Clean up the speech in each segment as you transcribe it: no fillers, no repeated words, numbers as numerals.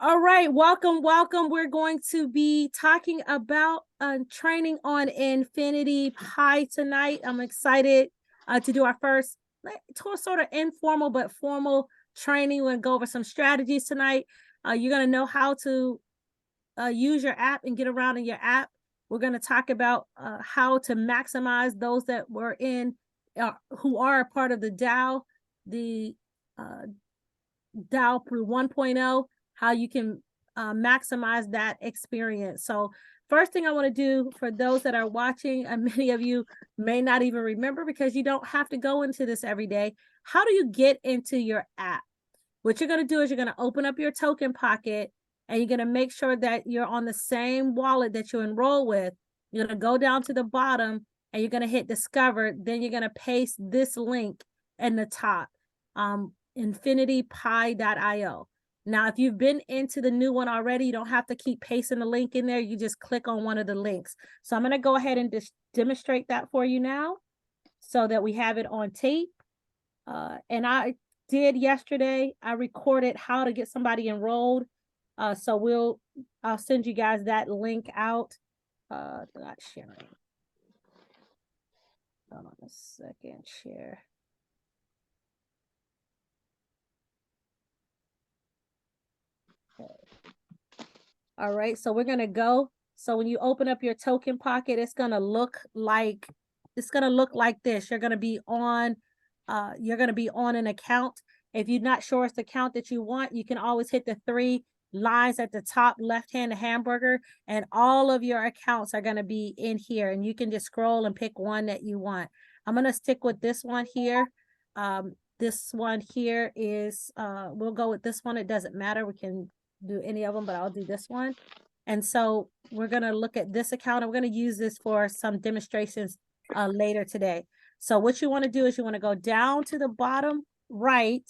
All right, welcome. We're going to be talking about training on Infinity Pi tonight. I'm excited to do our first sort of informal but formal training. We're going to go over some strategies tonight. You're going to know how to use your app and get around in your app. We're going to talk about how to maximize those that were in, who are a part of the DAO, the DAO through 1.0, how you can maximize that experience. So first thing I want to do for those that are watching, and many of you may not even remember because you don't have to go into this every day. How do you get into your app? What you're going to do is you're going to open up your token pocket and you're going to make sure that you're on the same wallet that you enroll with. You're going to go down to the bottom and you're going to hit discover. Then you're going to paste this link in the top, infinitypi.io. Now, if you've been into the new one already, you don't have to keep pasting the link in there. You just click on one of the links. So I'm going to go ahead and just demonstrate that for you now so that we have it on tape. And I did yesterday, I recorded how to get somebody enrolled. So I'll send you guys that link out. Not sharing. Hold on a second, share. Okay. All right, so we're gonna go. So when you open up your token pocket, it's gonna look like this. You're gonna be on an account. If you're not sure it's the account that you want, you can always hit the 3 lines at the top left-hand hamburger, and all of your accounts are gonna be in here. And you can just scroll and pick one that you want. I'm gonna stick with this one here. This one here is we'll go with this one. It doesn't matter. We can do any of them, but I'll do this one. And so we're going to look at this account. I'm going to use this for some demonstrations later today. So what you want to do is you want to go down to the bottom right,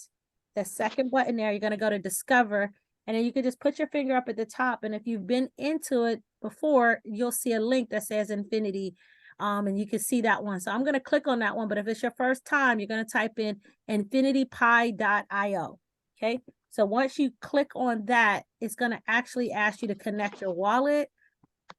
the second button there. You're going to go to discover, and then you can just put your finger up at the top. And if you've been into it before, you'll see a link that says Infinity. And you can see that one. So I'm going to click on that one. But if it's your first time, you're going to type in infinitypi.io. Okay. So once you click on that, it's going to actually ask you to connect your wallet.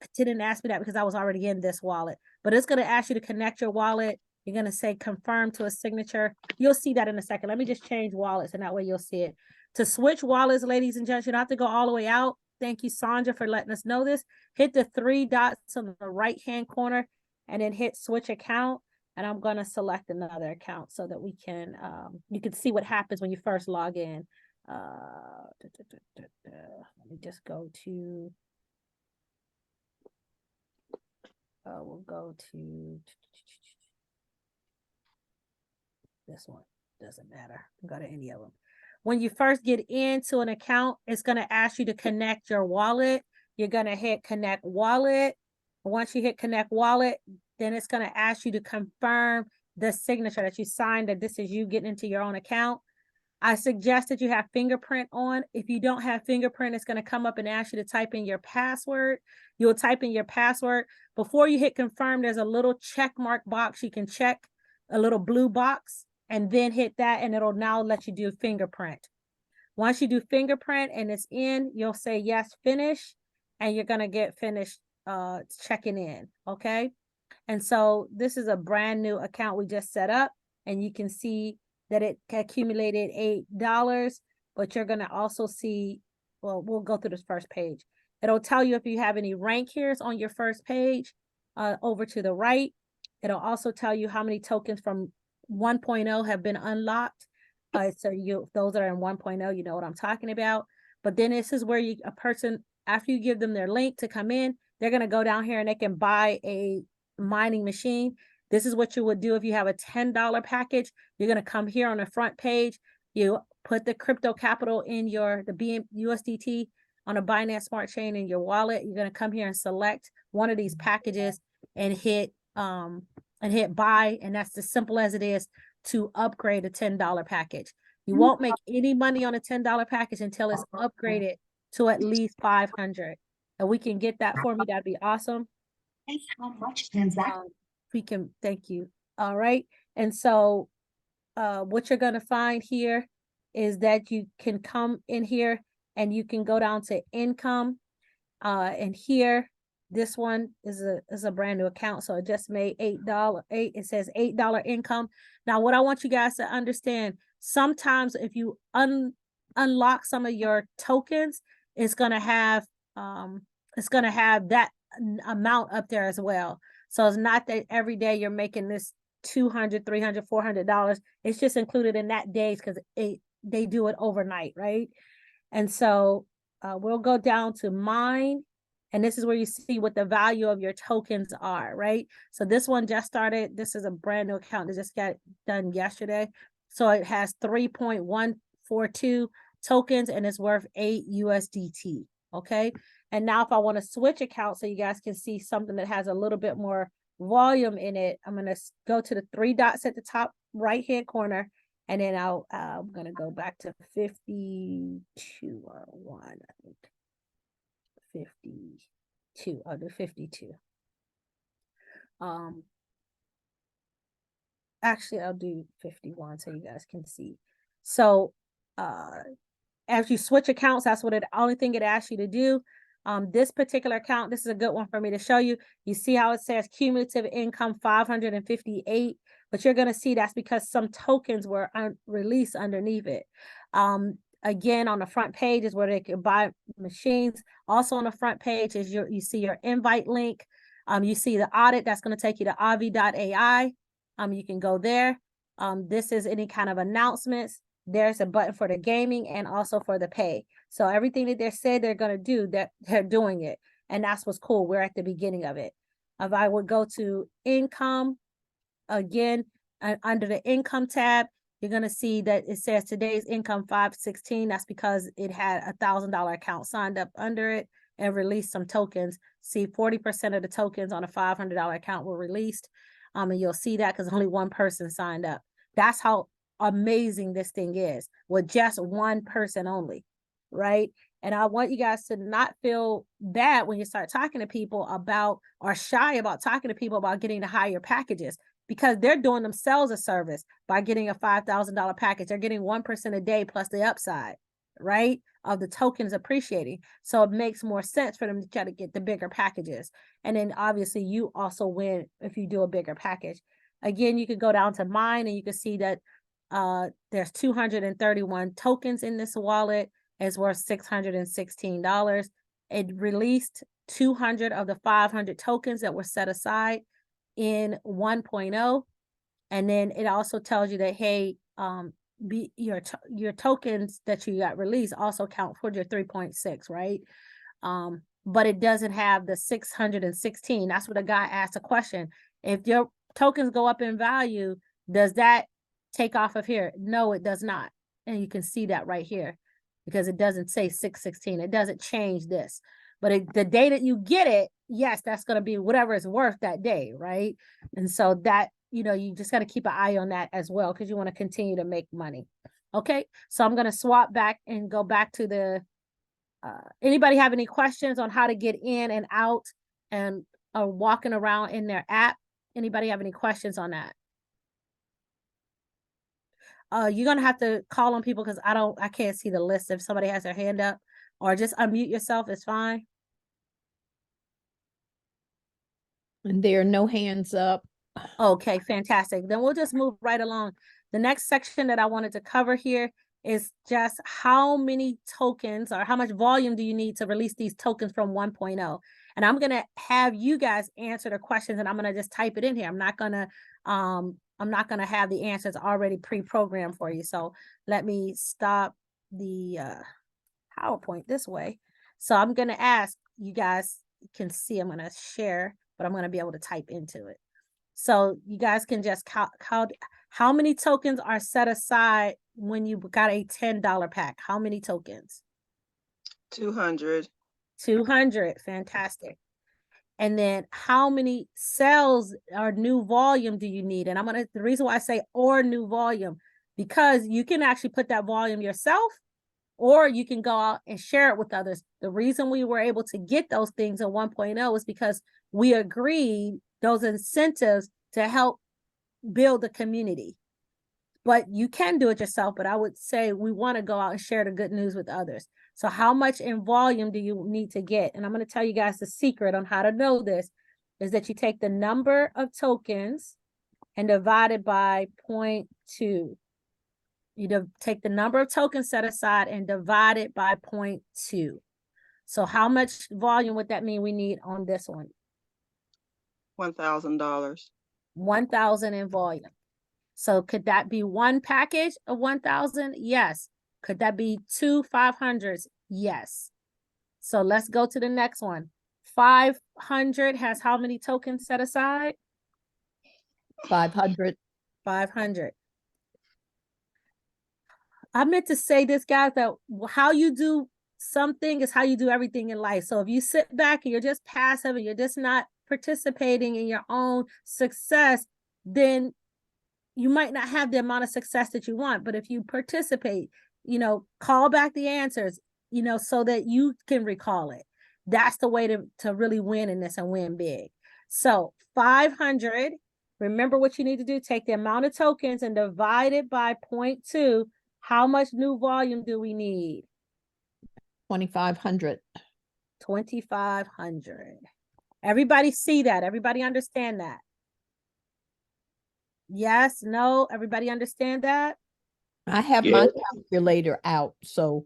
It didn't ask me that because I was already in this wallet, but it's going to ask you to connect your wallet. You're going to say confirm to a signature. You'll see that in a second. Let me just change wallets, and that way you'll see it. To switch wallets, ladies and gents, you don't have to go all the way out. Thank you, Sandra, for letting us know this. Hit the 3 dots on the right-hand corner and then hit switch account. And I'm going to select another account so that we can, you can see what happens when you first log in. Let me just go to we'll go to this one. Doesn't matter. Go to any of them. When you first get into an account, it's going to ask you to connect your wallet. You're going to hit connect wallet. Once you hit connect wallet, then it's going to ask you to confirm the signature that you signed, that this is you getting into your own account. I suggest that you have fingerprint on. If you don't have fingerprint, it's going to come up and ask you to type in your password. You'll type in your password. Before you hit confirm, there's a little check mark box. You can check a little blue box and then hit that, and it'll now let you do fingerprint. Once you do fingerprint and it's in, you'll say yes, finish, and you're going to get finished checking in. Okay. And so this is a brand new account we just set up, and you can see that it accumulated $8, but you're going to also see, well, we'll go through this first page. It'll tell you if you have any rank here's on your first page over to the right. It'll also tell you how many tokens from 1.0 have been unlocked. So those that are in 1.0, you know what I'm talking about. But then this is where a person, after you give them their link to come in, they're going to go down here and they can buy a mining machine. This is what you would do if you have a $10 package. You're going to come here on the front page. You put the crypto capital in the USDT on a Binance Smart Chain in your wallet. You're going to come here and select one of these packages and hit buy. And that's as simple as it is to upgrade a $10 package. You won't make any money on a $10 package until it's upgraded to at least 500. And we can get that for me. That'd be awesome. How much transaction? We can, thank you. All right. And so what you're going to find here is that you can come in here and you can go down to income. And here, this one is a brand new account. So it just made $8. It says $8 income. Now, what I want you guys to understand, sometimes if you unlock some of your tokens, it's gonna have that amount up there as well. So it's not that every day you're making this $200, $300, $400. It's just included in that days because they do it overnight, right? And so we'll go down to mine, and this is where you see what the value of your tokens are, right? So this one just started. This is a brand new account that just got done yesterday. So it has 3.142 tokens and it's worth 8 USDT, okay? And now if I want to switch accounts so you guys can see something that has a little bit more volume in it, I'm going to go to the 3 dots at the top right-hand corner, and then I'm going to go back to 52 or 1, I think. 52. I'll do 52. Actually, I'll do 51 so you guys can see. So, as you switch accounts, that's what the only thing it asks you to do. This particular account, this is a good one for me to show you. You see how it says cumulative income 558, but you're going to see that's because some tokens were released underneath it. Again, on the front page is where they can buy machines. Also on the front page is you see your invite link. You see the audit that's going to take you to avi.ai. You can go there. This is any kind of announcements. There's a button for the gaming and also for the pay. So everything that they said they're going to do, that they're doing it. And that's what's cool. We're at the beginning of it. If I would go to income, again, under the income tab, you're going to see that it says today's income 516. That's because it had $1,000 account signed up under it and released some tokens. See, 40% of the tokens on a $500 account were released. And you'll see that because only one person signed up. That's how amazing this thing is, with just one person only, right? And I want you guys to not feel bad when you start talking to people about, or shy about talking to people about getting the higher packages, because they're doing themselves a service by getting a $5,000 package. They're getting 1% a day plus the upside, right, of the tokens appreciating. So it makes more sense for them to try to get the bigger packages. And then obviously you also win if you do a bigger package. Again, you could go down to mine and you can see that there's 231 tokens in this wallet. It's worth $616. It released 200 of the 500 tokens that were set aside in 1.0. And then it also tells you that, hey, your tokens that you got released also count for your 3.6, right? But it doesn't have the 616. That's what a guy asked a question. If your tokens go up in value, does that take off of here? No, it does not. And you can see that right here because it doesn't say 616. It doesn't change this. But the day that you get it, yes, that's going to be whatever it's worth that day, right? And so that, you just got to keep an eye on that as well because you want to continue to make money. Okay, so I'm going to swap back and go back to the, anybody have any questions on how to get in and out and walking around in their app? Anybody have any questions on that? You're going to have to call on people because I can't see the list. If somebody has their hand up, or just unmute yourself, it's fine. And there are no hands up. Okay, fantastic. Then we'll just move right along. The next section that I wanted to cover here is just how many tokens or how much volume do you need to release these tokens from 1.0? And I'm going to have you guys answer the questions and I'm going to just type it in here. I'm not going to have the answers already pre-programmed for you. So let me stop the PowerPoint this way. So I'm going to ask, you guys can see, I'm going to share, but I'm going to be able to type into it. So you guys can just count how many tokens are set aside when you got a $10 pack. How many tokens? 200. 200. Fantastic. And then how many sales or new volume do you need? And the reason why I say or new volume, because you can actually put that volume yourself, or you can go out and share it with others. The reason we were able to get those things in 1.0 is because we agreed those incentives to help build the community. But you can do it yourself, but I would say we want to go out and share the good news with others. So how much in volume do you need to get? And I'm going to tell you guys the secret on how to know this is that you take the number of tokens and divide it by 0.2. You take the number of tokens set aside and divide it by 0.2. So how much volume would that mean we need on this one? $1,000. 1,000 in volume. So could that be one package of 1,000? Yes. Could that be 2 500s? Yes. So let's go to the next one. 500 has how many tokens set aside? 500. 500. I meant to say this, guys, that how you do something is how you do everything in life. So if you sit back and you're just passive and you're just not participating in your own success, then you might not have the amount of success that you want. But if you participate, call back the answers, so that you can recall it. That's the way to really win in this and win big. So 500, remember what you need to do. Take the amount of tokens and divide it by 0.2. How much new volume do we need? 2,500. 2,500. Everybody see that? Everybody understand that? Yes, no, everybody understand that? I have my calculator out, so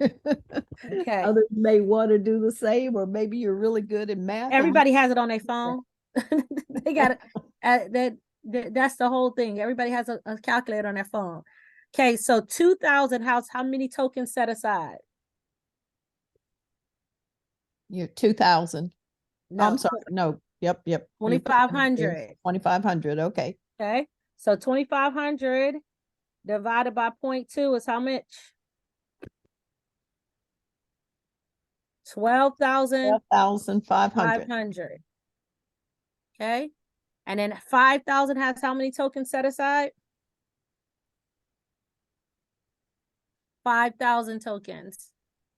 Okay. others may want to do the same, or maybe you're really good in math. Everybody has it on their phone. They got it. That's the whole thing. Everybody has a calculator on their phone. Okay, so 2,000 how many tokens set aside? You're 2,000. No, I'm sorry. No. Yep. 2,500. 2,500. Okay. Okay, so 2,500 divided by 0.2 is how much? 12,500. 12,500. Okay, and then 5,000 has how many tokens set aside? 5,000 tokens.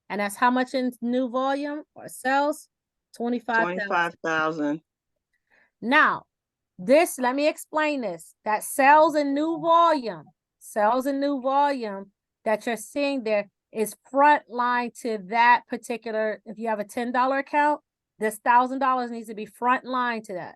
And that's how much in new volume or sales? 25,000. 25,000. Now, let me explain this. That sales in new volume that you're seeing there is front line to that particular. If you have a $10 account, this $1,000 needs to be front line to that.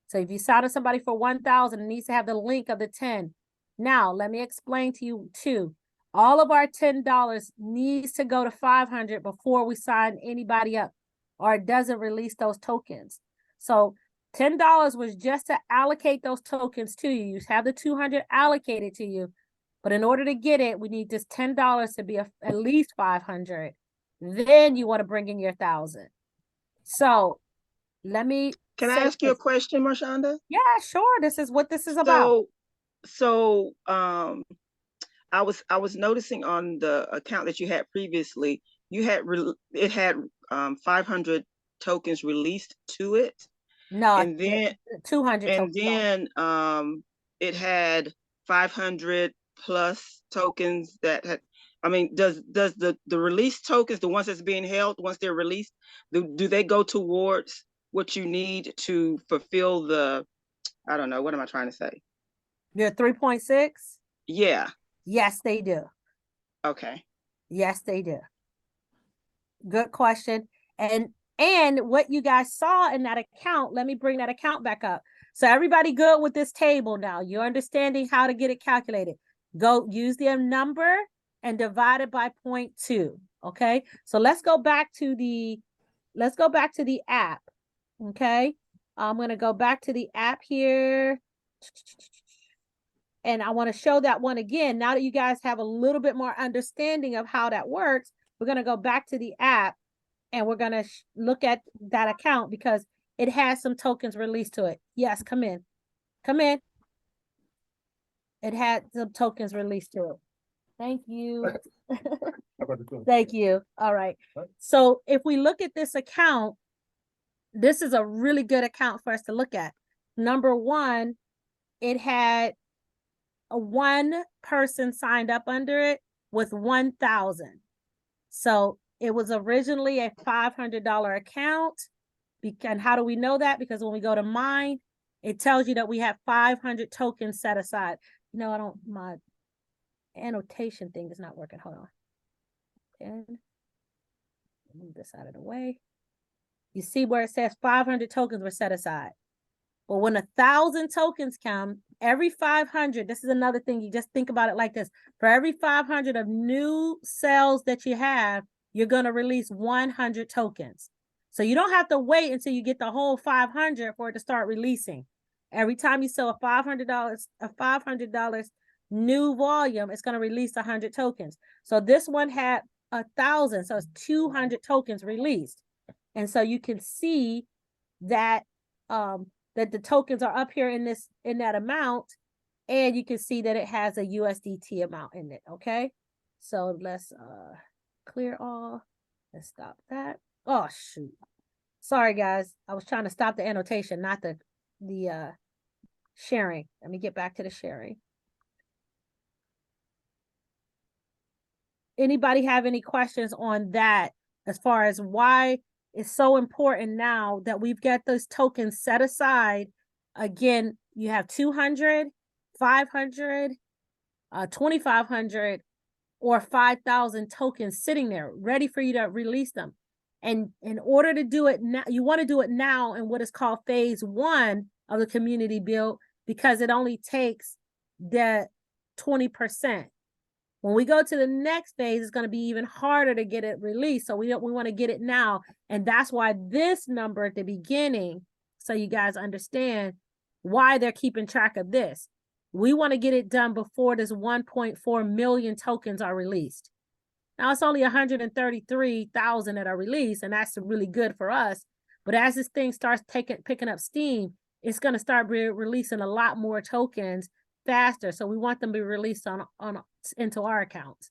So if you sign up somebody for 1,000, it needs to have the link of the 10. Now, let me explain to you too. All of our $10 needs to go to 500 before we sign anybody up, or it doesn't release those tokens. So $10 was just to allocate those tokens to you. You have the 200 allocated to you, but in order to get it, we need this $10 to be at least 500. Then you want to bring in your 1,000. So let me. Can I ask you a question, Marshonda? Yeah, sure. This is what this is about. So I was noticing on the account that you had previously, it had 500 tokens released to it. No, and then 200 and tokens. then it had 500 plus tokens that had. I mean, does the release tokens, the ones that's being held, once they're released, do they go towards what you need to fulfill the, I don't know, what am I trying to say? Your 3.6? Yeah. Yes, they do. Okay. Yes, they do. Good question. And what you guys saw in that account, let me bring that account back up. So everybody good with this table now? You're understanding how to get it calculated. Go use the number and divide it by 0.2. Okay. So let's go back to the app. Okay. I'm going to go back to the app here. And I want to show that one again. Now that you guys have a little bit more understanding of how that works, we're going to go back to the app and we're going to look at that account because it has some tokens released to it. Yes, come in. Come in. It had some tokens released to it. Thank you. Thank you. All right. So if we look at this account, this is a really good account for us to look at. Number one, it had one person signed up under it with 1,000. So it was originally a $500 account. And how do we know that? Because when we go to mine, it tells you that we have 500 tokens set aside. My annotation thing is not working. Hold on. Move this out of the way. You see where it says 500 tokens were set aside. Well, when 1,000 tokens come, every 500, this is another thing, you just think about it like this. For every 500 of new sales that you have, you're going to release 100 tokens. So you don't have to wait until you get the whole 500 for it to start releasing. Every time you sell a $500 new volume, it's going to release 100 tokens. So this one had 1,000, so it's 200 tokens released. And so you can see that that the tokens are up here in that amount, and you can see that it has a USDT amount in it. Okay, so let's clear all. Let's stop that. Oh shoot, sorry guys, I was trying to stop the annotation, not the sharing. Let me get back to the sharing. Anybody have any questions on that as far as why it's so important now that we've got those tokens set aside? Again, you have 200, 500, 2,500, or 5,000 tokens sitting there ready for you to release them. And in order to do it now, you want to do it now in what is called phase 1 of the community build, because it only takes the 20%. When we go to the next phase, it's going to be even harder to get it released. So we want to get it now. And that's why this number at the beginning, so you guys understand why they're keeping track of this. We want to get it done before this 1.4 million tokens are released. Now it's only 133,000 that are released, and that's really good for us. But as this thing starts picking up steam, it's going to start releasing a lot more tokens faster. So we want them to be released into our accounts.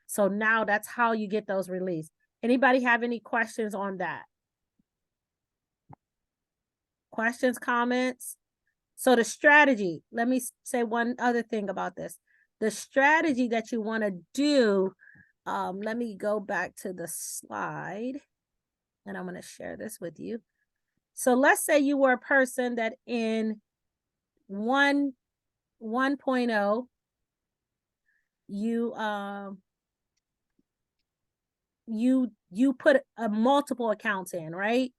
So now that's how you get those released. Anybody have any questions on that? Questions, comments? So the strategy, let me say one other thing about this. The strategy that you want to do, let me go back to the slide, and I'm going to share this with you. So let's say you were a person that in 1.0, you put multiple accounts in, right?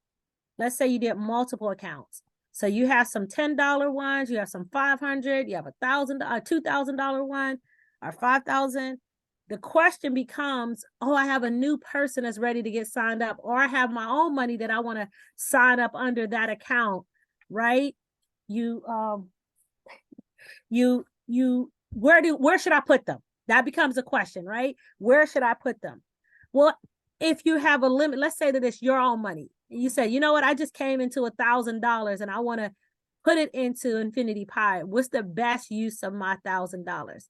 Let's say you did multiple accounts. So you have some $10 ones, you have some 500, you have $2,000 one, or 5,000. The question becomes, oh, I have a new person that's ready to get signed up, or I have my own money that I want to sign up under that account, right? Where should I put them? That becomes a question, right? Where should I put them? Well, if you have a limit, let's say that it's your own money. You say, you know what, I just came into $1,000 and I want to put it into Infinity Pi. What's the best use of my $1,000?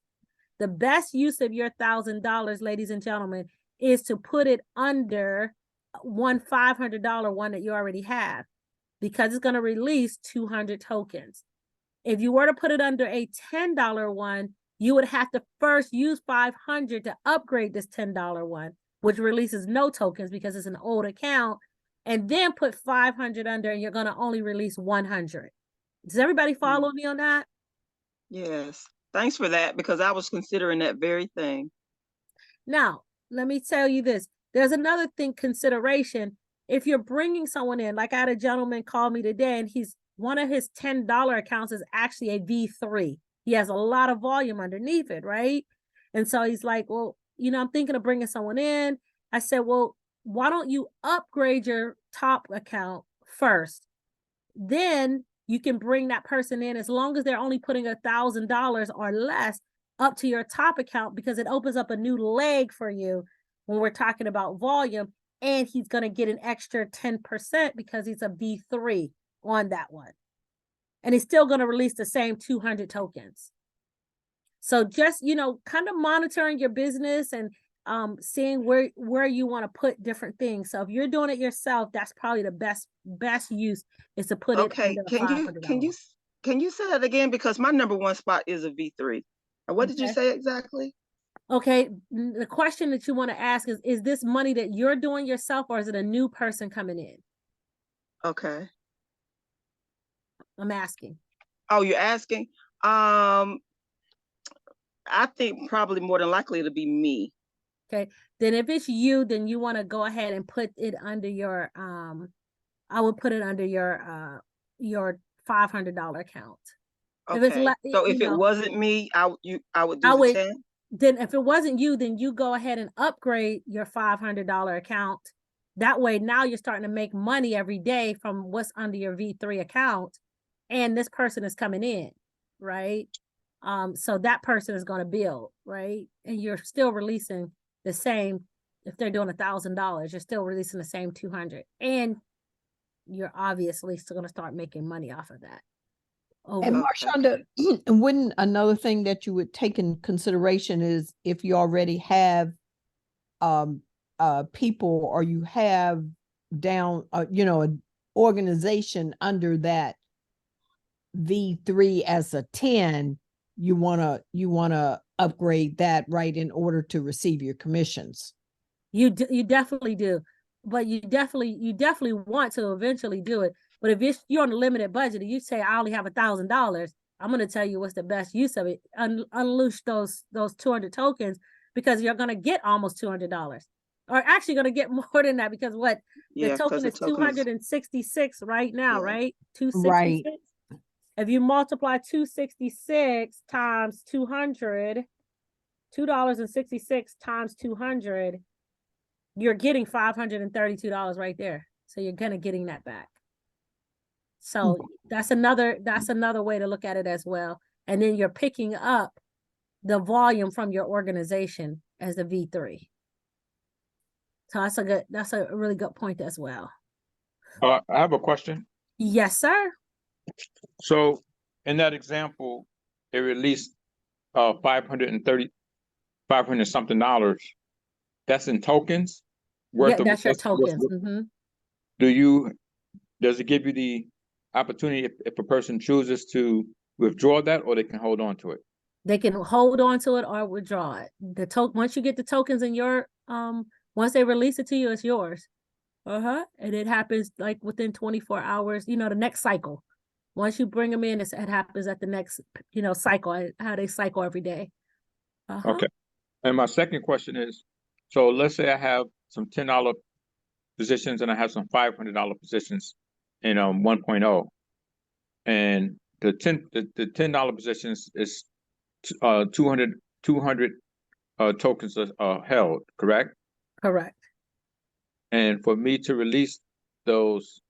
The best use of your $1,000, ladies and gentlemen, is to put it under one $500 one that you already have, because it's going to release 200 tokens. If you were to put it under a $10 one, you would have to first use 500 to upgrade this $10 one, which releases no tokens because it's an old account, and then put 500 under, and you're going to only release 100. Does everybody follow me on that? Yes. Thanks for that, because I was considering that very thing. Now, let me tell you this. There's another consideration. If you're bringing someone in, like I had a gentleman call me today, and one of his $10 accounts is actually a V3. He has a lot of volume underneath it, right? And so he's like, well, I'm thinking of bringing someone in. I said, well, why don't you upgrade your top account first? Then you can bring that person in, as long as they're only putting $1,000 or less up to your top account, because it opens up a new leg for you when we're talking about volume. And he's going to get an extra 10% because he's a V3 on that one. And he's still going to release the same 200 tokens. So just, kind of monitoring your business and seeing where you want to put different things. So if you're doing it yourself, that's probably the best use, is to put it under $500. Can you say that again? Because my number one spot is a V3. What did you say exactly? Okay, the question that you want to ask is this money that you're doing yourself, or is it a new person coming in? Okay. I'm asking. Oh, you're asking? I think probably more than likely it'll be me. Okay. Then if it's you, then you want to go ahead and put it under your I would put it under your $500 account. If it's Okay. So you if it know, wasn't me, I would do I the would 10. then if it wasn't you, then you go ahead and upgrade your $500 account. That way now you're starting to make money every day from what's under your V3 account, and this person is coming in, right? So that person is going to build, right? And you're still releasing the same. If they're doing $1,000, you're still releasing the same 200, and you're obviously still going to start making money off of that. And Over. Okay. Marshonda, wouldn't another thing that you would take in consideration is if you already have people, or you have down an organization under that V3 as a 10, you wanna upgrade that, right, in order to receive your commissions. You definitely do, but you definitely want to eventually do it. But if you're on a limited budget and you say I only have $1,000, I'm going to tell you what's the best use of it. Unleash those 200 tokens, because you're going to get almost $200, or actually going to get more than that, because the Yeah, because token the is token is 266 right now, yeah. right? Right. 266. If you multiply 266 times 200, $2.66 times 200, you're getting $532 right there. So you're kind of getting that back. So that's another way to look at it as well. And then you're picking up the volume from your organization as the V3. So that's a really good point as well. I have a question. Yes, sir. So in that example, it released 500 something dollars. That's in tokens worth Yeah, of that's your that's worth- tokens. Mhm. does it give you the opportunity if a person chooses to withdraw that, or they can hold on to it? They can hold on to it or withdraw it. Once you get the tokens in your once they release it to you, it's yours. And it happens like within 24 hours, the next cycle. Once you bring them in, it happens at the next, cycle, how they cycle every day. Okay. And my second question is, so let's say I have some $10 positions and I have some $500 positions in 1.0, and the $10 positions is 200 tokens are held, correct? Correct. And for me to release those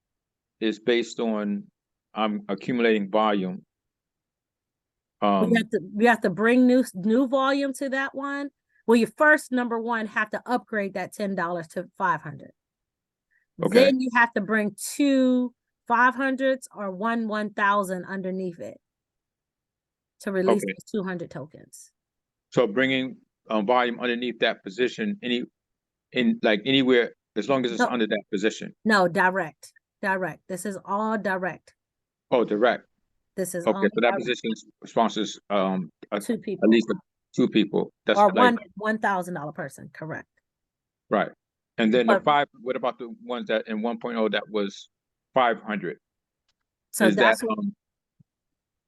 is based on I'm accumulating volume. We have to bring new volume to that one. Well, you first, number one, have to upgrade that $10 to 500. Okay. Then you have to bring 2 500s or 1,000 underneath it to release Okay. those 200 tokens. So bringing volume underneath that position, anywhere, as long as it's No. under that position. No, direct. This is all direct. Oh, direct. This is Okay, only so that direct. position sponsors 2 at people least 2 people. That's or like $1,000 person. Correct. right. And then But- what about the ones that in 1.0 that was 500? So Is that that's what.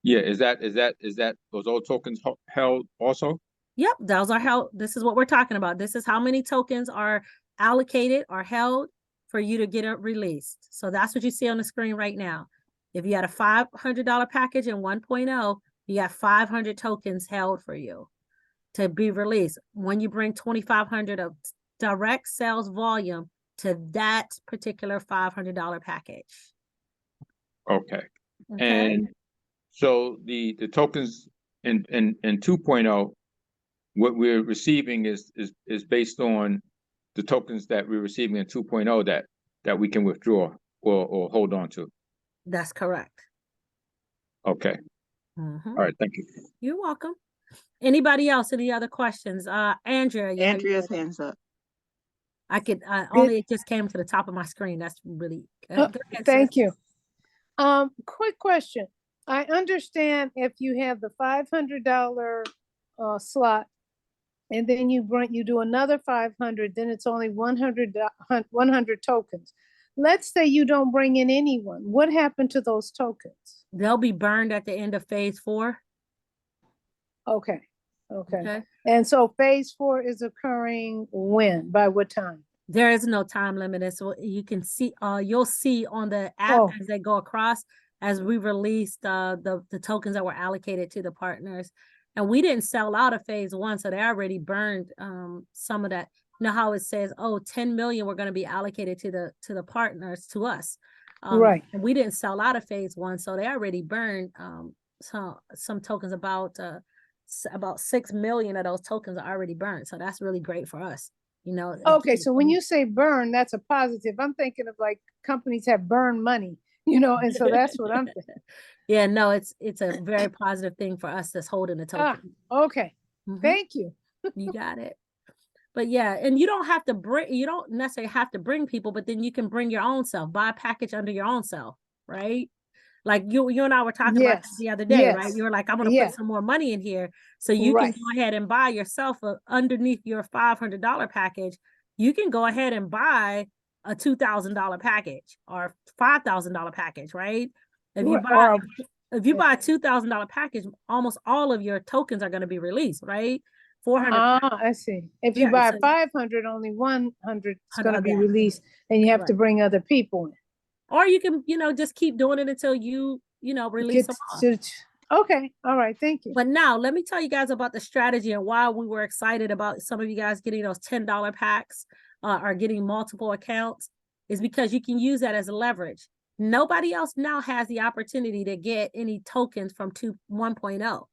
yeah, is that those old tokens held also? Yep, those are held. This is what we're talking about. This is how many tokens are allocated or held for you to get it released. So that's what you see on the screen right now. If you had a $500 package in 1.0, you got 500 tokens held for you to be released. When you bring 2,500 of direct sales volume to that particular $500 package. Okay. Okay. And so the tokens in 2.0, what we're receiving is based on the tokens that we're receiving in 2.0 that we can withdraw or hold on to. That's correct. Okay. Mhm. All right. Thank you. You're welcome. Anybody else? Any other questions? Andrea, you have Andrea's hands up. I could only it just came to the top of my screen. That's really good. Go ahead, sis. Thank you. Quick question. I understand if you have the $500 slot, and then you do another 500, then it's only 100 tokens. Let's say you don't bring in anyone. What happened to those tokens? They'll be burned at the end of phase 4. Okay. Okay. Okay. And so phase 4 is occurring when? By what time? There is no time limit. And so you can see, you'll see on the app Oh. as they go across, as we released the tokens that were allocated to the partners. And we didn't sell out of phase 1, so they already burned some of that. You know how it says, oh, 10 million were going to be allocated to the partners, to us. Right. And we didn't sell out of phase 1, so they already burned some tokens. About 6 million of those tokens are already burned. So that's really great for us. You know. Okay, so when you say burn, that's a positive. I'm thinking of like companies have burned money, and so that's what I'm thinking. Yeah, no, it's a very positive thing for us that's holding the Ah, token. okay. Mhm. Thank you. You got it. But yeah, and you don't necessarily have to bring people, but then you can bring your own self, buy a package under your own self, right? Like you and I were talking about that Yes. the other day, right? Yes. You were like, I'm gonna Yeah. put some more money in here. So you can Right. go ahead and buy yourself underneath your $500 package. You can go ahead and buy a $2,000 package or $5,000 package, right? If you buy a $2,000 package, almost all of your tokens are going to be released, right? 400. I see. If you Yeah, buy so 500, only 100 is going to of be that. released, and you have to Correct. bring other people in. Or you can, just keep doing it until you, release them all. Okay. All right. Thank you. But now let me tell you guys about the strategy and why we were excited about some of you guys getting those $10 packs or getting multiple accounts, is because you can use that as a leverage. Nobody else now has the opportunity to get any tokens from 1.0.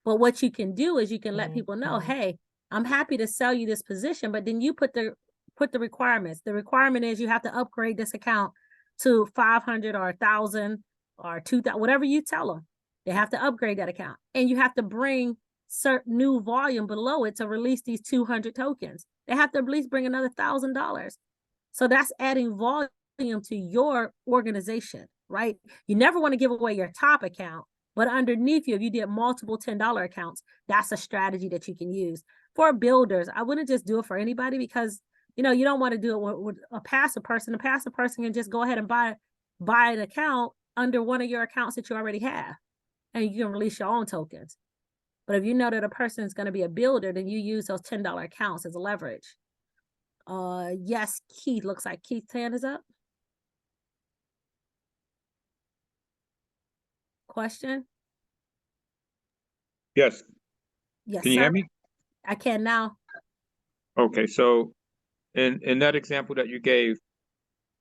But what you can do is you can let people know, hey, I'm happy to sell you this position, but then you put the requirements. The requirement is you have to upgrade this account to 500 or 1,000 or 2,000, whatever you tell them. They have to upgrade that account, and you have to bring certain new volume below it to release these 200 tokens. They have to at least bring another $1,000. So that's adding volume to your organization, right? You never want to give away your top account, but underneath you, if you did multiple $10 accounts, that's a strategy that you can use. For builders, I wouldn't just do it for anybody, because you don't want to do it with a passive person. A passive person can just go ahead and buy an account under one of your accounts that you already have, and you can release your own tokens. But if you know that a person is going to be a builder, then you use those $10 accounts as a leverage. Yes, Keith, looks like Keith's hand is up. Question? Yes. Yes, Can you sir. hear me? I can now. Okay, so in that example that you gave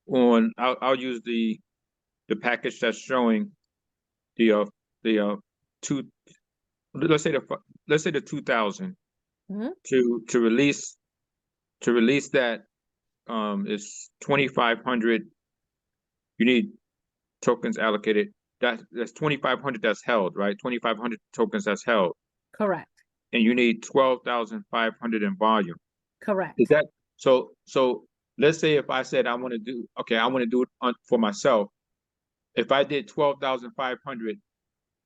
I'll use the package that's showing the two, let's say the 2,000 Mhm. to release that is 2,500. You need tokens allocated. That's 2,500 that's held, right? 2,500 tokens that's held, Correct. and you need 12,500 in volume. Correct. Is that so? So let's say if I said I want to do it for myself. If I did 12,500,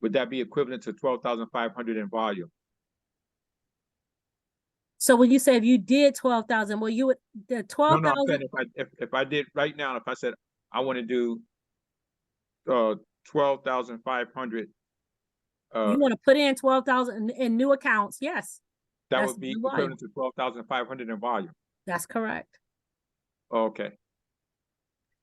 would that be equivalent to 12,500 in volume? So when you say if you did 12,000, well, you would the No, 12,000. I'm saying if I did right now, if I said I want to do 12,500, You want to put in 12,000 in new accounts? Yes, that that's would be new volume. equivalent to 12,500 in volume. That's correct. Okay.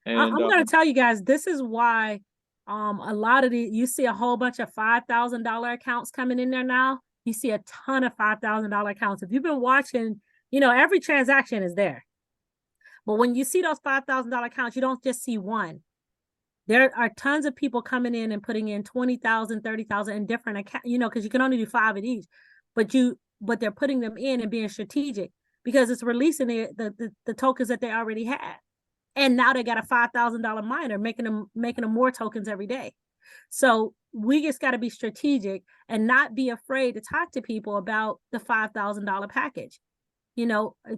And I'm going to tell you guys, this is why a lot of you see a whole bunch of $5,000 accounts coming in there now. You see a ton of $5,000 accounts. If you've been watching, every transaction is there. But when you see those $5,000 accounts, you don't just see one. There are tons of people coming in and putting in 20,000, 30,000 in different accounts, because you can only do 5 of each, but they're putting them in and being strategic, because it's releasing the tokens that they already had. And now they got a $5,000 miner making them more tokens every day. So we just got to be strategic and not be afraid to talk to people about the $5,000 package.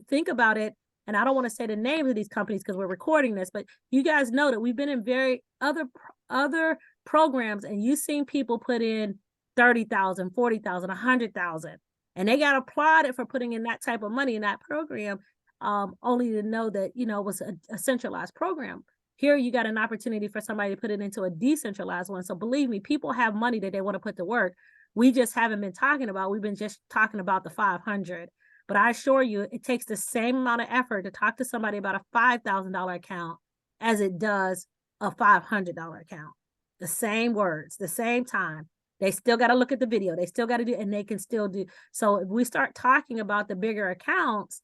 Think about it. And I don't want to say the names of these companies because we're recording this, but you guys know that we've been in very other programs, and you've seen people put in 30,000, 40,000, 100,000, and they got applauded for putting in that type of money in that program. Only to know that, it was a centralized program. Here, you got an opportunity for somebody to put it into a decentralized one. So believe me, people have money that they want to put to work. We just haven't been talking about, we've been just talking about the 500. But I assure you, it takes the same amount of effort to talk to somebody about a $5,000 account as it does a $500 account. The same words, the same time. They still got to look at the video. They still got to do, and they can still do. So if we start talking about the bigger accounts,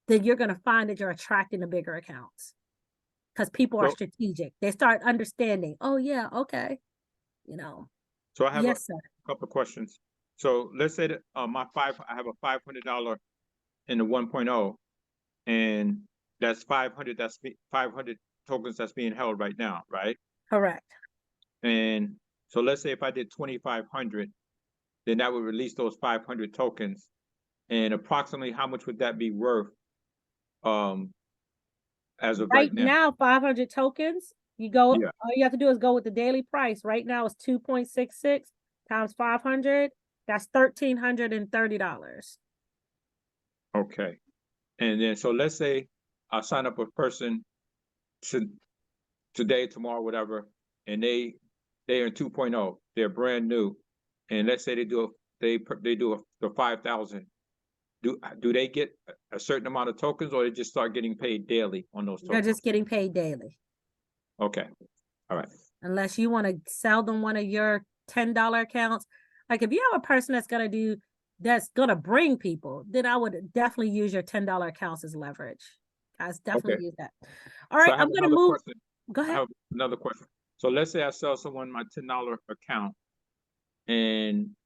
then you're going to find that you're attracting the bigger accounts because people are So- strategic. They start understanding, oh yeah, okay. You know, So I have yes, sir. a couple of questions. So let's say that I have a $500 in the 1.0, and that's 500. 500 tokens that's being held right now, right? Correct. And so let's say if I did 2,500, then that would release those 500 tokens. And approximately how much would that be worth? As of Right right now. now, 500 tokens, you go, Yeah. all you have to do is go with the daily price. Right now it's 2.66 times 500. That's $1,330. Okay. And then, so let's say I sign up a person today, tomorrow, whatever, and they're in 2.0, they're brand new. And let's say they do the 5,000. Do they get a certain amount of tokens, or they just start getting paid daily on those They're tokens? just getting paid daily. Okay. All right. Unless you want to sell them one of your $10 accounts. Like if you have a person that's gonna bring people, then I would definitely use your $10 accounts as leverage. Guys, definitely Okay. use that. All So right, I have I'm gonna another move. question. Go I ahead. have another question. So let's say I sell someone my $10 account, and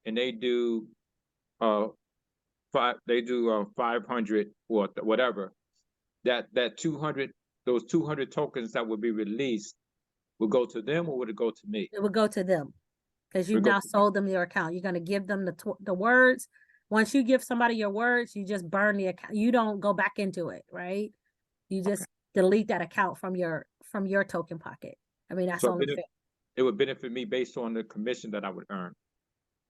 they do they do 500 or whatever. That 200, those 200 tokens that would be released would go to them, or would it go to me? It would go to them because you've Would go now to me. sold them your account. You're gonna give them the words. Once you give somebody your words, you just burn the account. You don't go back into it, right? You just delete that account from your token pocket. I mean, that's So only fair. it would benefit me based on the commission that I would earn.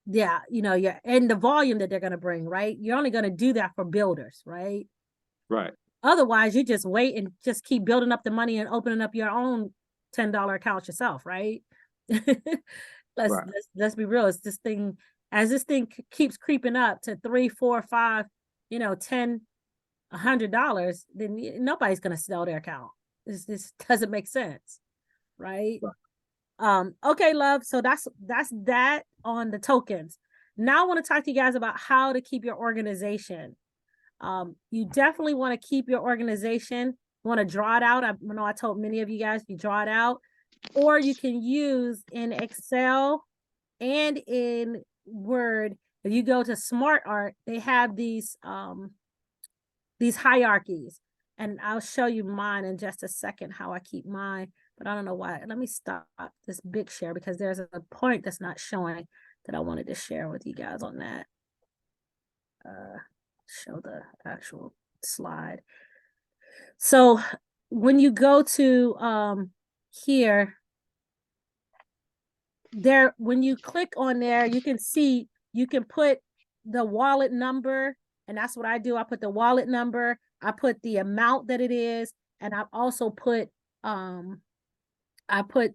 Yeah, yeah, and the volume that they're gonna bring, right? You're only gonna do that for builders, right? Right. Otherwise, you just wait and just keep building up the money and opening up your own $10 accounts yourself, right? let's Right. let's be real. It's as this thing keeps creeping up to 3, 4, 5, $10, $100, then nobody's gonna sell their account. This doesn't make sense, right? Okay, love. So that's that on the tokens. Now I want to talk to you guys about how to keep your organization. You definitely want to keep your organization. You want to draw it out. I know I told many of you guys you draw it out, or you can use in Excel and in Word. If you go to Smart Art, they have these hierarchies, and I'll show you mine in just a second how I keep mine. But I don't know why. Let me stop this big share because there's a point that's not showing that I wanted to share with you guys on that. Show the actual slide. So when you go to here, when you click on there, you can see you can put the wallet number, and that's what I do. I put the wallet number, I put the amount that it is, and I've also put the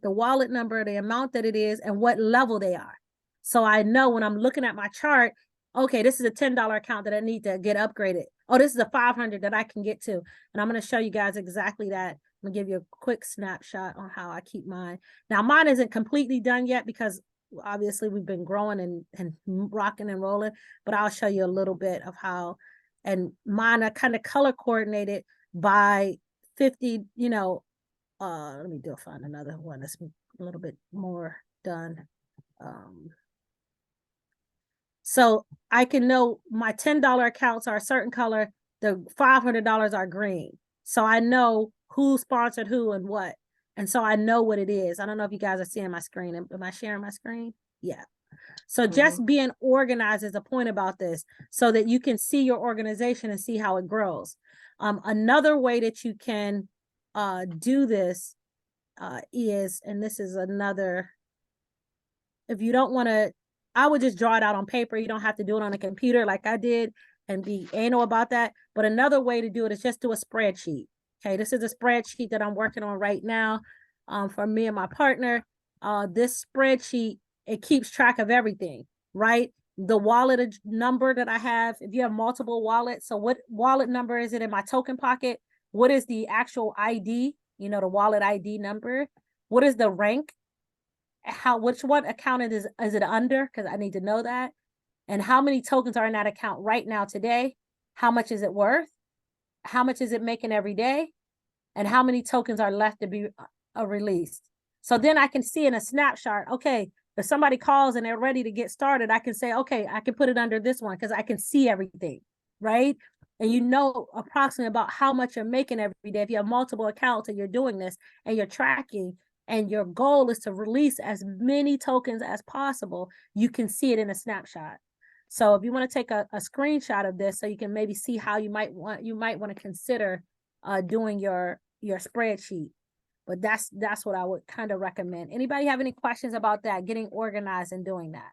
wallet number, the amount that it is, and what level they are. So I know when I'm looking at my chart, okay, this is a $10 account that I need to get upgraded. Oh, this is a 500 that I can get to. And I'm going to show you guys exactly that. I'm going to give you a quick snapshot on how I keep mine. Now, mine isn't completely done yet because obviously we've been growing and rocking and rolling, but I'll show you a little bit of how, and mine are kind of color coordinated by 50, let me find another one that's a little bit more done. So I can know my $10 accounts are a certain color, the $500 are green. So I know who sponsored who and what. And so I know what it is. I don't know if you guys are seeing my screen. Am I sharing my screen? Yeah. So just being organized is a point about this so that you can see your organization and see how it grows. Another way that you can do this is, and this is another, if you don't want to, I would just draw it out on paper. You don't have to do it on a computer like I did and be anal about that. But another way to do it is just do a spreadsheet. Okay, this is a spreadsheet that I'm working on right now for me and my partner. This spreadsheet it keeps track of everything, right? The wallet number that I have, if you have multiple wallets, so what wallet number is it in my token pocket? What is the actual ID? You know, the wallet ID number. What is the rank? Which one account is it under? Because I need to know that. And how many tokens are in that account right now today? How much is it worth? How much is it making every day? And how many tokens are left to be released? So then I can see in a snapshot, okay, if somebody calls and they're ready to get started, I can say, okay, I can put it under this one because I can see everything, right? And you know approximately about how much you're making every day. If you have multiple accounts and you're doing this and you're tracking, and your goal is to release as many tokens as possible, you can see it in a snapshot. So if you want to take a screenshot of this so you can maybe see how you might want to consider doing your spreadsheet. But that's what I would kind of recommend. Anybody have any questions about that, getting organized and doing that?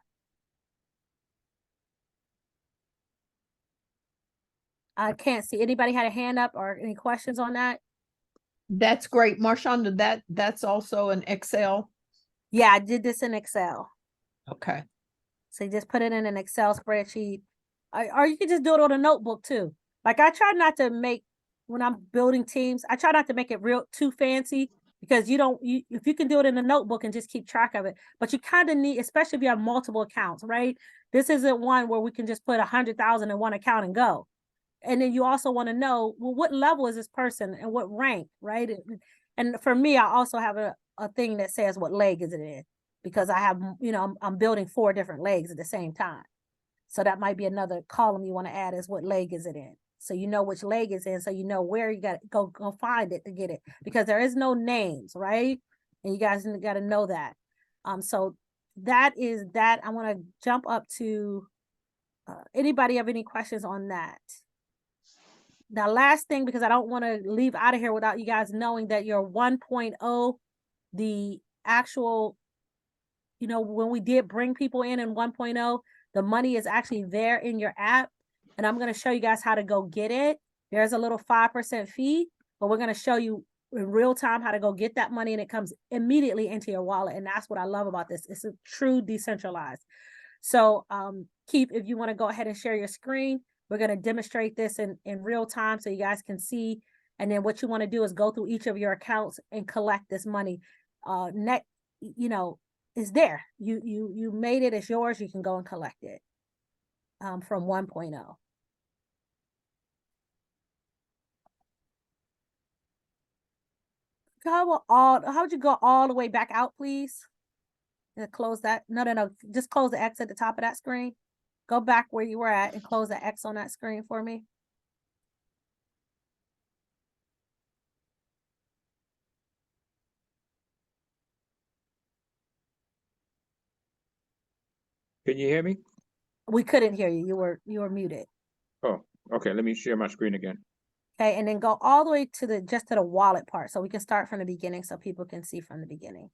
I can't see. Anybody had a hand up or any questions on that? That's great. Marshonda, that's also an Excel. Yeah, I did this in Excel. Okay. So you just put it in an Excel spreadsheet. Or you can just do it on a notebook too. Like I try not to make, when I'm building teams, I try not to make it real too fancy because if you can do it in a notebook and just keep track of it, but you kind of need, especially if you have multiple accounts, right? This isn't one where we can just put 100,000 in one account and go. And then you also want to know, well, what level is this person and what rank, right? And for me, I also have a thing that says what leg is it in, because I have, I'm building 4 different legs at the same time. So that might be another column you want to add is what leg is it in. So you know which leg is in, so you know where you got to go find it to get it, because there is no names, right? And you guys got to know that. So that is that. I want to jump up to anybody have any questions on that? Now, last thing, because I don't want to leave out of here without you guys knowing that your 1.0, the actual, when we did bring people in 1.0, the money is actually there in your app. And I'm going to show you guys how to go get it. There's a little 5% fee, but we're going to show you in real time how to go get that money, and it comes immediately into your wallet. And that's what I love about this. It's a true decentralized. So Keith, if you want to go ahead and share your screen, we're going to demonstrate this in real time so you guys can see. And then what you want to do is go through each of your accounts and collect this money. It's there. You made it, it's yours. You can go and collect it from 1.0. How would you go all the way back out, please? And close that. No. Just close the X at the top of that screen. Go back where you were at and close the X on that screen for me. Can you hear me? We couldn't hear you. You were muted. Oh, okay. Let me share my screen again. Okay, and then go all the way to the wallet part, so we can start from the beginning so people can see from the beginning.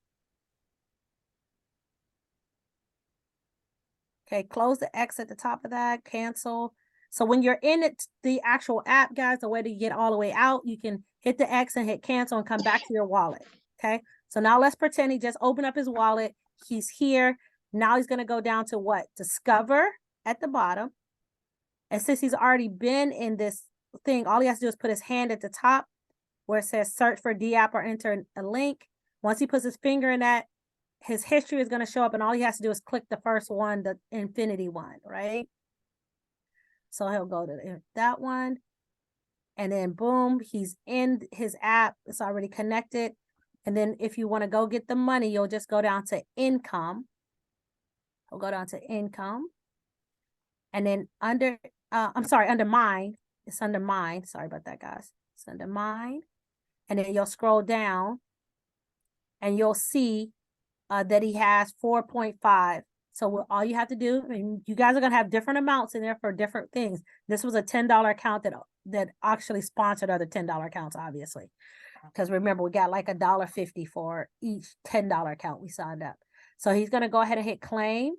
Okay, close the X at the top of that, cancel. So when you're in the actual app, guys, the way to get all the way out, you can hit the X and hit cancel and come back to your wallet. Okay, so now let's pretend he just opened up his wallet. He's here. Now he's going to go down to what? Discover at the bottom. And since he's already been in this thing, all he has to do is put his hand at the top where it says search for DApp or enter a link. Once he puts his finger in that, his history is going to show up, and all he has to do is click the first one, the infinity one, right? So he'll go to that one, and then boom, he's in his app. It's already connected. And then if you want to go get the money, you'll just go down to income. We'll go down to income. And then under mine. It's under mine. Sorry about that, guys. It's under mine. And then you'll scroll down and you'll see that he has 4.5. So all you have to do, and you guys are going to have different amounts in there for different things. This was a $10 account that actually sponsored other $10 accounts, obviously. Because remember, we got like $1.50 for each $10 account we signed up. So he's going to go ahead and hit claim.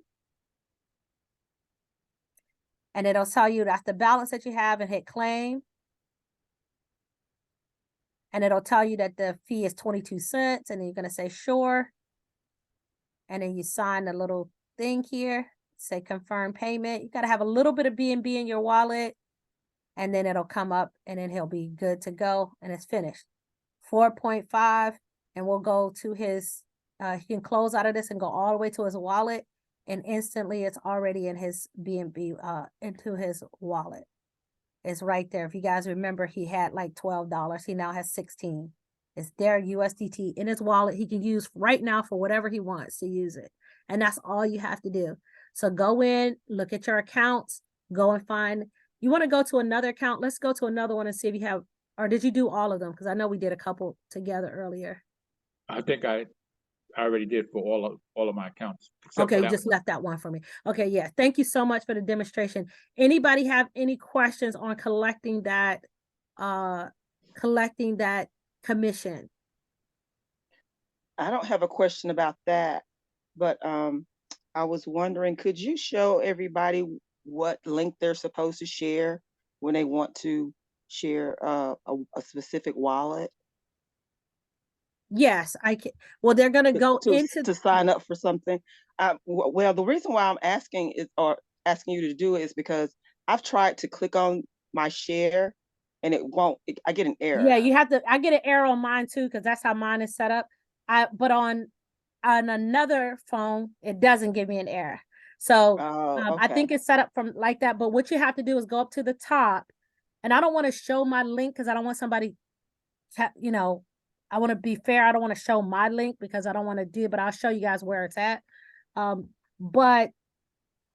And it'll tell you that's the balance that you have, and hit claim. And it'll tell you that the fee is 22 cents, and then you're going to say sure. and then you sign the little thing here, say confirm payment. You got to have a little bit of BNB in your wallet, and then it'll come up, and then he'll be good to go, and it's finished. 4.5, and we'll go to his, he can close out of this and go all the way to his wallet, and instantly it's already in his BNB, into his wallet. It's right there. If you guys remember, he had like $12. He now has 16. It's there, USDT in his wallet. He can use right now for whatever he wants to use it. And that's all you have to do. So go in, look at your accounts, go and find, you want to go to another account. Let's go to another one and see if you have, or did you do all of them? Because I know we did a couple together earlier. I think I already did for all of my accounts. except Okay, for you that just one. left that one for me. Okay, yeah. Thank you so much for the demonstration. Anybody have any questions on collecting that commission? I don't have a question about that, but I was wondering, could you show everybody what link they're supposed to share when they want to share a specific wallet Yes, I can. Well, they're gonna go into to sign up for something? Well, the reason why I'm asking is, or asking you to do it, is because I've tried to click on my share and it won't. I get an error. yeah, you have to. I get an error on mine too because that's how mine is set up. But on another phone, it doesn't give me an error. So Oh, I okay. think it's set up from like that. But what you have to do is go up to the top, and I don't want to show my link because I don't want somebody, you know, I want to be fair. I don't want to show my link because I don't want to do it, but I'll show you guys where it's at. But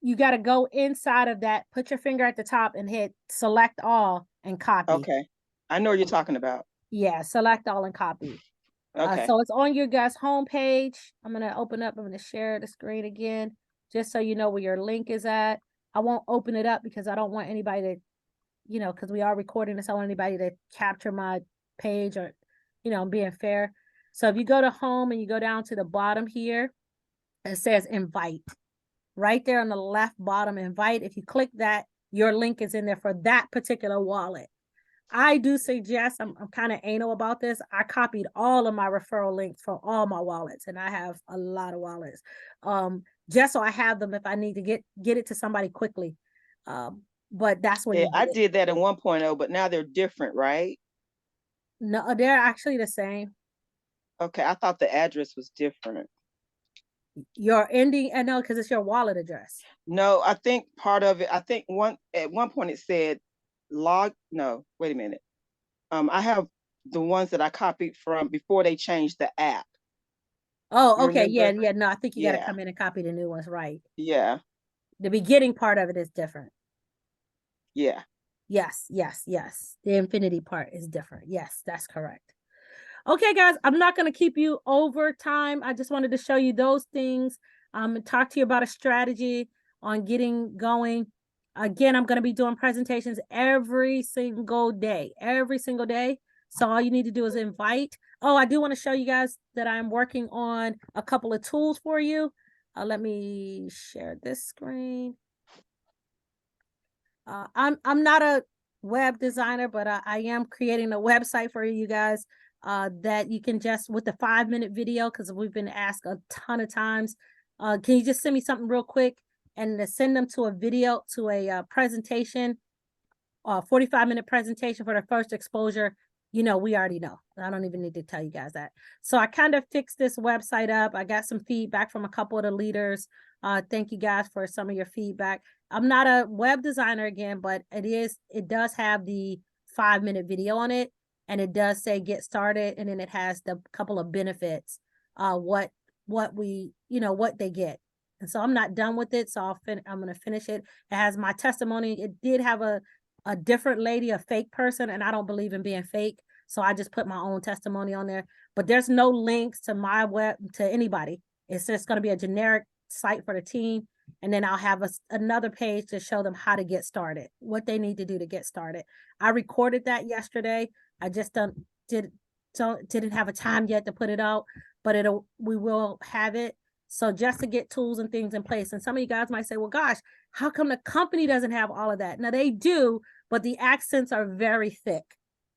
you got to go inside of that, put your finger at the top and hit select all and copy. Okay. I know what you're talking about. Yeah, select all and copy. Okay. So it's on your guys' homepage. I'm going to open up. I'm going to share the screen again, just so you know where your link is at. I won't open it up because I don't want anybody to, you know, because we are recording this. I don't want anybody to capture my page or, you know, being fair. So if you go to home and you go down to the bottom here, it says invite. Right there on the left bottom, invite. If you click that, your link is in there for that particular wallet. I do suggest, I'm kind of anal about this. I copied all of my referral links from all my wallets, and I have a lot of wallets. Just so I have them if I need to get it to somebody quickly. But that's when Yeah, you I do it. did that in 1.0, but now they're different, right? No, they're actually the same. Okay, I thought the address was different. Your ending, I know, because it's your wallet address. No, I think part of it, I think at one point it said no, wait a minute. I have the ones that I copied from before they changed the app. Oh, You okay. Yeah, remember? yeah. No, I think you got to Yeah. come in and copy the new ones, right? Yeah, The beginning part of it is different. yeah. Yes, yes, yes. The infinity part is different. Yes, that's correct. Okay, guys, I'm not going to keep you over time. I just wanted to show you those things, and talk to you about a strategy on getting going. Again, I'm going to be doing presentations every single day. So all you need to do is invite. Oh, I do want to show you guys that I'm working on a couple of tools for you. Let me share this screen. I'm not a web designer, but I am creating a website for you guys that you can just, with the 5-minute video, because we've been asked a ton of times. Can you just send me something real quick and send them to a video, to a presentation, 45-minute presentation for their first exposure? You know, we already know. I don't even need to tell you guys that. So I kind of fixed this website up. I got some feedback from a couple of the leaders. Thank you guys for some of your feedback. I'm not a web designer again, but it does have the 5-minute video on it, and it does say get started, and then it has the couple of benefits, what they get. And so I'm not done with it, so I'm going to finish it. It has my testimony. It did have a different lady, a fake person, and I don't believe in being fake, so I just put my own testimony on there. But there's no links to my web, to anybody. It's just going to be a generic site for the team, and then I'll have another page to show them how to get started, what they need to do to get started. I recorded that yesterday. I just didn't have a time yet to put it out, but we will have it. So just to get tools and things in place. And some of you guys might say, well, gosh, how come the company doesn't have all of that? Now they do, but the accents are very thick.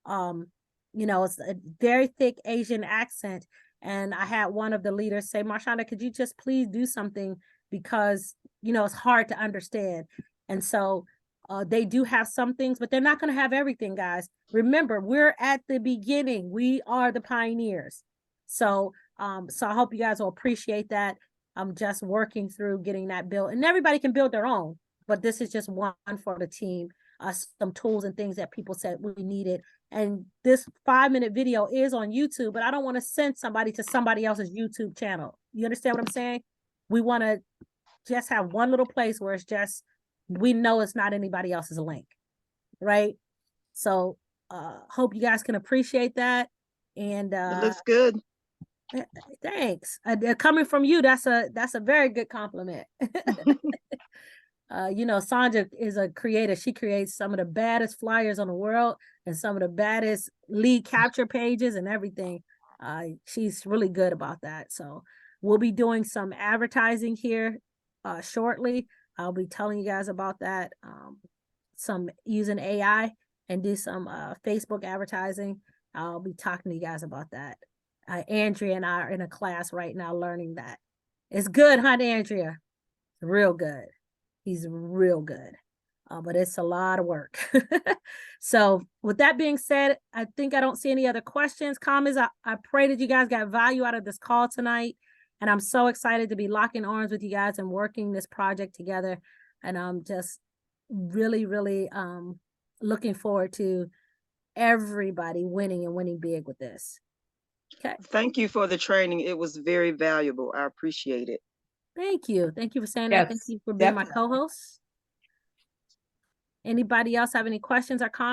It's a very thick Asian accent. And I had one of the leaders say, Marshonda, could you just please do something, because, you know, it's hard to understand. And so they do have some things, but they're not going to have everything, guys. Remember, we're at the beginning. We are the pioneers. So, so I hope you guys will appreciate that. I'm just working through getting that built, and everybody can build their own, but this is just one for the team. Some tools and things that people said we needed. And this 5-minute video is on YouTube, but I don't want to send somebody to somebody else's YouTube channel. You understand what I'm saying? We want to just have one little place where it's just, we know it's not anybody else's link, right? So hope you guys can appreciate that. And It looks good. thanks. Coming from you, that's a very good compliment. You know, Sandra is a creator. She creates some of the baddest flyers on the world and some of the baddest lead capture pages and everything. She's really good about that. So we'll be doing some advertising here shortly. I'll be telling you guys about that. Some using AI and do some Facebook advertising. I'll be talking to you guys about that. Andrea and I are in a class right now learning that. It's good, huh, Andrea? Real good. He's real good. But it's a lot of work. So with that being said, I think I don't see any other questions, comments. I pray that you guys got value out of this call tonight. And I'm so excited to be locking arms with you guys and working this project together. And I'm just really, really looking forward to everybody winning and winning big with this. Okay. Thank you for the training. It was very valuable. I appreciate it. Thank you. Thank you for saying that. Thank Yes, you for being my definitely. co-host. Anybody else have any questions or comments?